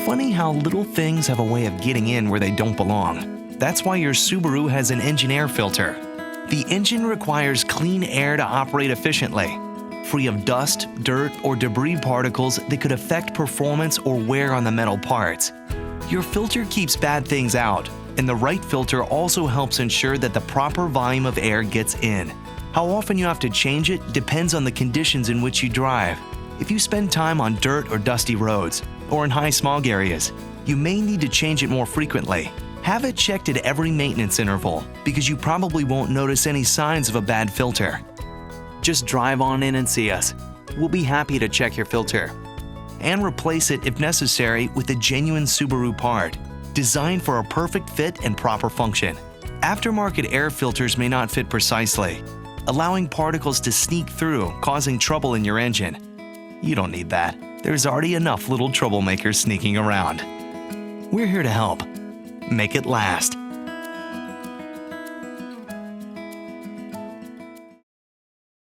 funny how little things have a way of getting in where they don't belong. That's why your Subaru has an engine air filter. The engine requires clean air to operate efficiently, free of dust, dirt, or debris particles that could affect performance or wear on the metal parts. Your filter keeps bad things out, and the right filter also helps ensure that the proper volume of air gets in. How often you have to change it depends on the conditions in which you drive. If you spend time on dirt or dusty roads, or in high smog areas, you may need to change it more frequently. Have it checked at every maintenance interval, because you probably won't notice any signs of a bad filter. Just drive on in and see us. We'll be happy to check your filter and replace it if necessary with a genuine Subaru part, designed for a perfect fit and proper function. Aftermarket air filters may not fit precisely, allowing particles to sneak through, causing trouble in your engine. You don't need that. There's already enough little troublemakers sneaking around. We're here to help. Make it last.